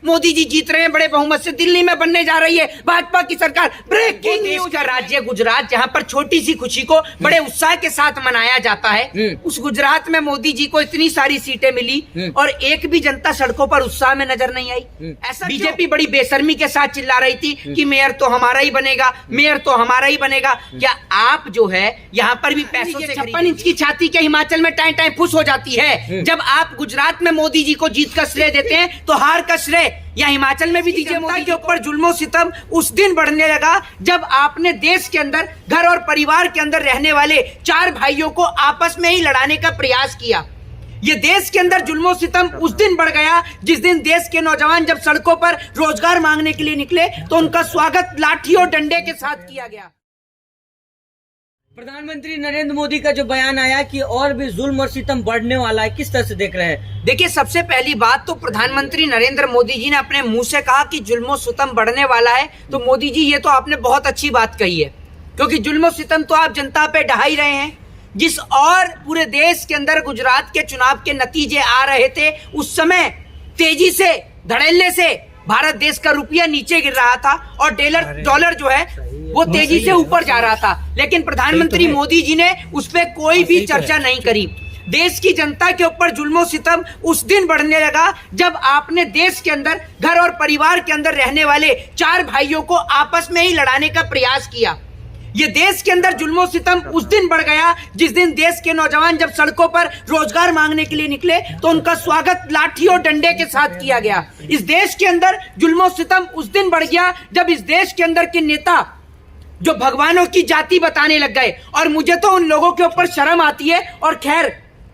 मोदी जी जीत रहे हैं बड़े बहुमत से, दिल्ली में बनने जा रही है भाजपा की सरकार। ब्रेकिंग न्यूज का राज्य गुजरात, जहां पर छोटी सी खुशी को बड़े उत्साह के साथ मनाया जाता है, उस गुजरात में मोदी जी को इतनी सारी सीटें मिली और एक भी जनता सड़कों पर उत्साह में नजर नहीं आई। ऐसा बीजेपी बड़ी बेशर्मी के साथ चिल्ला रही थी कि मेयर तो हमारा ही बनेगा, मेयर तो हमारा ही बनेगा। क्या आप जो है यहाँ पर भी पैसों से 56 इंच की छाती के हिमाचल में टाइम टाइम फुस हो जाती है। जब आप गुजरात में मोदी जी को जीत का श्रेय देते हैं तो हार का श्रेय या हिमाचल में भी दीजिए। मोदी के ऊपर जुल्मो सितम उस दिन बढ़ने लगा जब आपने देश के अंदर घर और परिवार के अंदर रहने वाले 4 भाइयों को आपस में ही लड़ाने का प्रयास किया। ये देश के अंदर जुल्मो सितम उस दिन बढ़ गया जिस दिन देश के नौजवान जब सड़कों पर रोजगार मांगने के लिए निकले तो उनका स्वागत लाठी और डंडे के साथ किया गया। प्रधानमंत्री नरेंद्र मोदी का जो बयान आया कि और भी जुल्म और सितम बढ़ने वाला है, किस तरह से देख रहे हैं? देखिए, सबसे पहली बात तो प्रधानमंत्री नरेंद्र मोदी जी ने अपने मुंह से कहा कि जुल्म और सितम बढ़ने वाला है, तो मोदी जी ये तो आपने बहुत अच्छी बात कही है, क्योंकि जुल्म और सितम तो आप जनता पे ढहा ही रहे हैं। जिस और पूरे देश के अंदर गुजरात के चुनाव के नतीजे आ रहे थे, उस समय तेजी से धड़ल्ले से भारत देश का रुपया नीचे गिर रहा था और डॉलर जो है वो तेजी से ऊपर जा रहा था, लेकिन प्रधानमंत्री मोदी जी ने उस पर कोई भी चर्चा नहीं करी। देश की जनता के ऊपर जुल्मो सितम उस दिन बढ़ने लगा जब आपने देश के अंदर घर और परिवार के अंदर रहने वाले 4 भाइयों को आपस में ही लड़ाने का प्रयास किया। ये देश के अंदर जुल्मो सितम उस दिन बढ़ गया जिस दिन देश के नौजवान जब सड़कों पर रोजगार मांगने के लिए निकले तो उनका स्वागत लाठी और डंडे के साथ किया गया। इस देश के अंदर जुल्मो सितम उस दिन बढ़ गया जब इस देश के अंदर के नेता जो भगवानों की जाति बताने लग गए, और मुझे तो उन लोगों के ऊपर शर्म आती है। और खैर,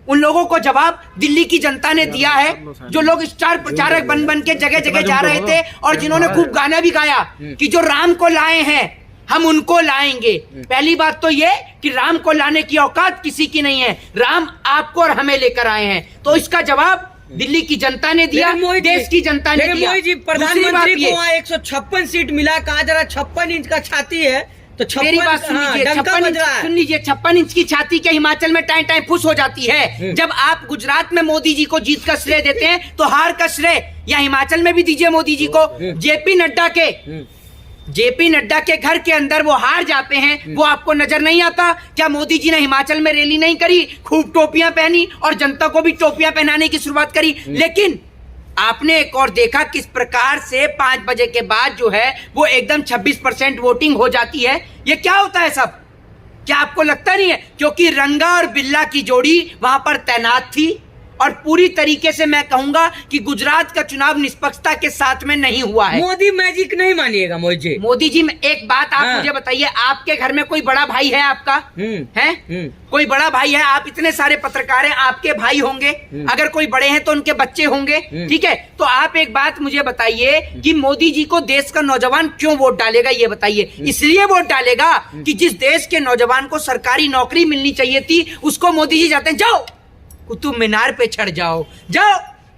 उन लोगों को जवाब दिल्ली की जनता ने दिया है, जो लोग स्टार प्रचारक बन बन के जगह जगह जा रहे थे और जिन्होंने खूब गाना भी गाया कि जो राम को लाए हैं हम उनको लाएंगे। पहली बात तो ये कि राम को लाने की औकात किसी की नहीं है, राम आपको और हमें लेकर आए हैं। तो इसका जवाब दिल्ली की जनता ने दिया, देश की जनता ने दिया। मोदी जी, प्रधानमंत्री को वहाँ 156 सीट मिला, कहा जरा 56 इंच का छाती है, तो मेरी बात सुन लीजिए, 56 इंच की छाती के हिमाचल में टाइम टाइम फुस हो जाती है। जब आप गुजरात में मोदी जी को जीत का श्रेय देते हैं तो हार का श्रेय या हिमाचल में भी दीजिए मोदी जी को। जेपी नड्डा के घर के अंदर वो हार जाते हैं, वो आपको नजर नहीं आता? क्या मोदी जी ने हिमाचल में रैली नहीं करी, खूब टोपियां पहनी और जनता को भी टोपियां पहनाने की शुरुआत करी? लेकिन आपने एक और देखा किस प्रकार से 5 बजे के बाद जो है वो एकदम 26% वोटिंग हो जाती है। ये क्या होता है सब? क्या आपको लगता नहीं है? क्योंकि रंगा और बिल्ला की जोड़ी वहां पर तैनात थी और पूरी तरीके से मैं कहूंगा कि गुजरात का चुनाव निष्पक्षता के साथ में नहीं हुआ है। मोदी मैजिक नहीं मानिएगा मोदी जी, एक बात आप मुझे बताइए, आपके घर में कोई बड़ा भाई है आपका? है कोई बड़ा भाई है? आप इतने सारे पत्रकार हैं, आपके भाई होंगे, अगर कोई बड़े हैं तो उनके बच्चे होंगे, ठीक है? तो आप एक बात मुझे बताइए कि मोदी जी को देश का नौजवान क्यों वोट डालेगा? ये बताइए। इसलिए वोट डालेगा कि जिस देश के नौजवान को सरकारी नौकरी मिलनी चाहिए थी, उसको मोदी जी जाते हैं जाओ कुतुब मीनार पे चढ़ जाओ,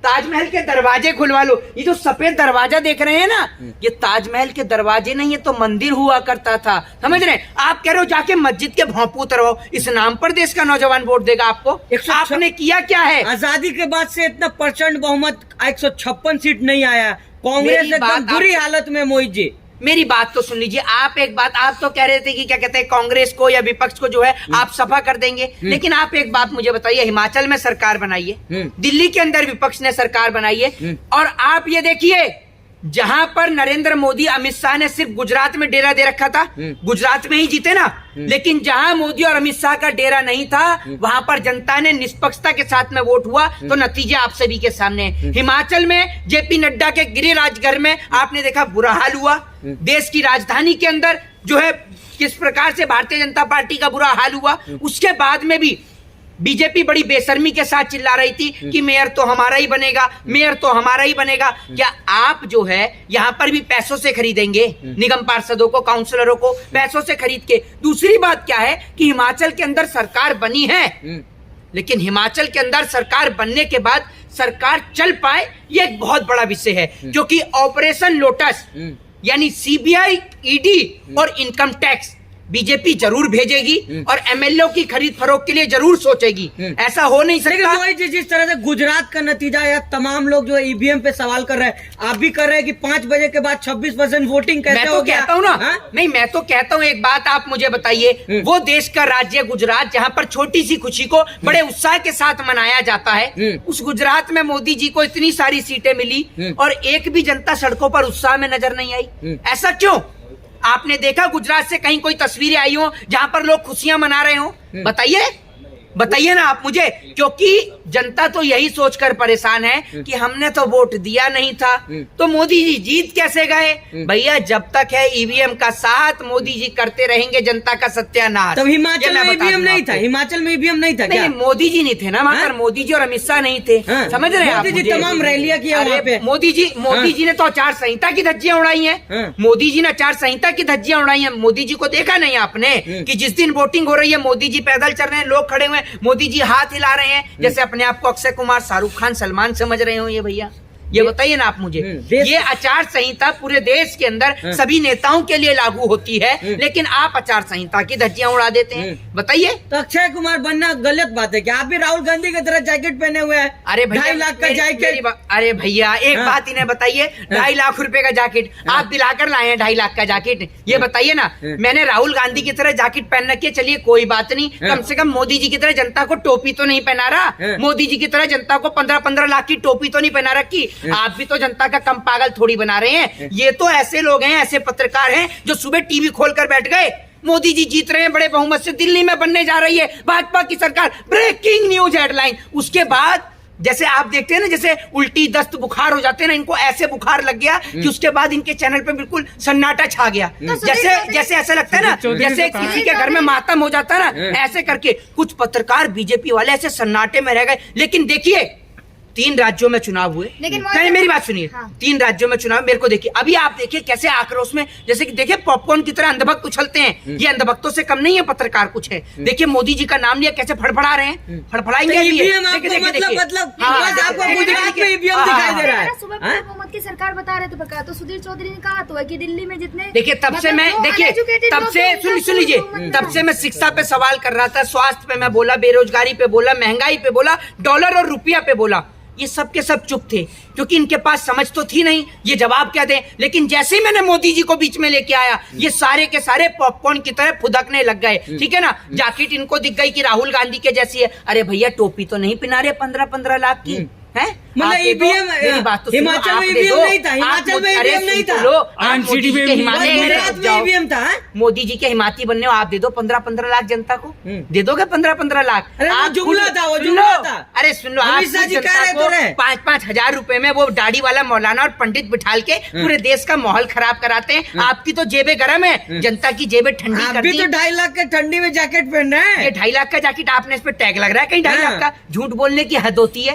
ताजमहल के दरवाजे खुलवा लो। ये जो सफेद दरवाजा देख रहे हैं ना, ये ताजमहल के दरवाजे नहीं, ये तो मंदिर हुआ करता था, समझ रहे हैं? आप कह रहे हो जाके मस्जिद के भोंपू उतरवाओ, इस नाम पर देश का नौजवान वोट देगा आपको? आपने किया क्या है? आजादी के बाद से इतना प्रचंड बहुमत 156 सीट नहीं आया, कांग्रेस एकदम बुरी हालत में। मोहित जी, मेरी बात तो सुन लीजिए। आप एक बात, आप तो कह रहे थे कि क्या कहते हैं, कांग्रेस को या विपक्ष को जो है आप सफा कर देंगे, लेकिन आप एक बात मुझे बताइए, हिमाचल में सरकार बनाई है, दिल्ली के अंदर विपक्ष ने सरकार बनाई है, और आप ये देखिए जहां पर नरेंद्र मोदी, अमित शाह ने सिर्फ गुजरात में डेरा दे रखा था, गुजरात में ही जीते ना, लेकिन जहां मोदी और अमित शाह का डेरा नहीं था वहां पर जनता ने निष्पक्षता के साथ में वोट हुआ, तो नतीजे आप सभी के सामने है। हिमाचल में जेपी नड्डा के गिरिराज घर में आपने देखा बुरा हाल हुआ, देश की राजधानी के अंदर जो है किस प्रकार से भारतीय जनता पार्टी का बुरा हाल हुआ। उसके बाद में भी बीजेपी बड़ी बेशर्मी के साथ चिल्ला रही थी कि मेयर तो हमारा ही बनेगा, मेयर तो हमारा ही बनेगा। क्या आप जो है यहाँ पर भी पैसों से खरीदेंगे निगम पार्षदों को, काउंसलरों को पैसों से खरीद के? दूसरी बात क्या है कि हिमाचल के अंदर सरकार बनी है, लेकिन हिमाचल के अंदर सरकार बनने के बाद सरकार चल पाए ये एक बहुत बड़ा विषय है, क्योंकि ऑपरेशन लोटस यानी सीबीआई, ईडी और इनकम टैक्स बीजेपी जरूर भेजेगी और एमएलए की खरीद फरोख्त के लिए जरूर सोचेगी। ऐसा हो नहीं लेकिन सकता। वही जिस तरह से गुजरात का नतीजा या तमाम लोग जो ईवीएम पे सवाल कर रहे हैं, आप भी कर रहे हैं कि 5 बजे के बाद 26% वोटिंग कैसे मैं हो तो गया? कहता हूँ ना, हाँ? नहीं मैं तो कहता हूँ, एक बात आप मुझे बताइए, वो देश का राज्य गुजरात जहाँ पर छोटी सी खुशी को बड़े उत्साह के साथ मनाया जाता है, उस गुजरात में मोदी जी को इतनी सारी सीटें मिली और एक भी जनता सड़कों पर उत्साह में नजर नहीं आई। ऐसा क्यों? आपने देखा गुजरात से कहीं कोई तस्वीरें आई हो जहां पर लोग खुशियां मना रहे हो? बताइए ना आप मुझे, क्योंकि जनता तो यही सोचकर परेशान है कि हमने तो वोट दिया नहीं था, तो मोदी जी जीत कैसे गए? भैया जब तक है ईवीएम का साथ, मोदी जी करते रहेंगे जनता का सत्यानाश। तब हिमाचल में ईवीएम नहीं था, हिमाचल में ईवीएम नहीं था क्या? नहीं, मोदी जी नहीं थे ना वहां पर, मोदी जी और अमित शाह नहीं थे। समझ रहे हैं आप? मोदी जी तमाम रैलियां किया वहाँ पे। मोदी जी ने तो आचार संहिता की धज्जियां उड़ाई हैं। मोदी जी ने आचार संहिता की धज्जियां उड़ाई हैं। मोदी जी को देखा नहीं आपने कि जिस दिन वोटिंग हो रही है मोदी जी पैदल चल रहे हैं, लोग खड़े हुए हैं, मोदी जी हाथ हिला रहे हैं, जैसे अपने आप को अक्षय कुमार, शाहरुख खान, सलमान समझ रहे हो ये भैया? ये बताइए ना आप मुझे। ये आचार संहिता पूरे देश के अंदर सभी नेताओं के लिए लागू होती है, लेकिन आप आचार संहिता की धज्जियां उड़ा देते हैं। बताइए। तो अक्षय कुमार बनना गलत बात है क्या? आप भी राहुल गांधी की तरह जैकेट पहने हुए हैं। अरे भैया 2.5 लाख का जैकेट। अरे भैया एक बात इन्हें बताइए, 2.5 लाख रुपए का जैकेट आप दिलाकर लाए हैं, 2.5 लाख का जैकेट। ये बताइए ना, मैंने राहुल गांधी की तरह जैकेट पहन रखी है, चलिए कोई बात नहीं, कम से कम मोदी जी की तरह जनता को टोपी तो नहीं पहना रहा। मोदी जी की तरह जनता को 15-15 लाख की टोपी तो नहीं पहना रखी। आप भी तो जनता का कम पागल थोड़ी बना रहे हैं। ये तो ऐसे लोग हैं, ऐसे पत्रकार हैं जो सुबह टीवी खोलकर बैठ गए, मोदी जी जीत रहे हैं बड़े बहुमत से, दिल्ली में बनने जा रही है भाजपा की सरकार, ब्रेकिंग न्यूज हेडलाइन। उसके बाद जैसे आप देखते हैं ना, जैसे उल्टी दस्त बुखार हो जाते हैं ना, इनको ऐसे बुखार लग गया कि उसके बाद इनके चैनल पे बिल्कुल सन्नाटा छा गया। जैसे ऐसा लगता है ना, जैसे किसी के घर में मातम हो जाता है ना, ऐसे करके कुछ पत्रकार बीजेपी वाले ऐसे सन्नाटे में रह गए। लेकिन देखिए 3 राज्यों में चुनाव हुए, नहीं मेरी बात सुनिए, 3 राज्यों में चुनाव, मेरे को देखिए, अभी आप देखिए कैसे आक्रोश में, जैसे कि देखिए पॉपकॉर्न की तरह अंधभक्त उछलते हैं। ये अंधभक्तों से कम नहीं है पत्रकार कुछ है। देखिए मोदी जी का नाम लिया कैसे फड़फड़ा रहे हैं, फड़फड़ाएंगे। हुकूमत की सरकार बता रहे थे, तो सुधीर चौधरी ने कहा तो है कि दिल्ली में जितने, देखिए तब से मैं, देखिए तब से सुन लीजिए, तब से मैं शिक्षा पे सवाल कर रहा था, स्वास्थ्य पे मैं बोला, बेरोजगारी पे बोला, महंगाई पे बोला, डॉलर और रुपया पे बोला। ये सब के सब चुप थे क्योंकि इनके पास समझ तो थी नहीं ये जवाब क्या दें। लेकिन जैसे ही मैंने मोदी जी को बीच में लेके आया, ये सारे के सारे पॉपकॉर्न की तरह फुदकने लग गए। ठीक है ना, जैकेट इनको दिख गई कि राहुल गांधी के जैसी है। अरे भैया टोपी तो नहीं पहना रहे 15-15 लाख की है। मतलब ईवीएम हिमाचल में ईवीएम नहीं था, हिमाचल में ईवीएम नहीं था, ईवीएम था। मोदी जी के हिमाती बनने हो, आप दे दो 15-15 लाख जनता को, दे दोगे 15-15 लाख। आप जुमला था, वो जुमला था। अरे सुन लो, आप जनता को 5-5 हजार रुपए में वो दाढ़ी वाला मौलाना और पंडित बिठाल के पूरे देश का माहौल खराब कराते हैं। आपकी तो जेबें गर्म है, जनता की जेबें ठंडी करती है। अभी तो 2.5 लाख के ठंडी में जैकेट पहन रहे हैं। ये 2.5 लाख का जैकेट आपने इस पे टैग लग रहा है कहीं 2.5 लाख का? झूठ बोलने की हद होती है।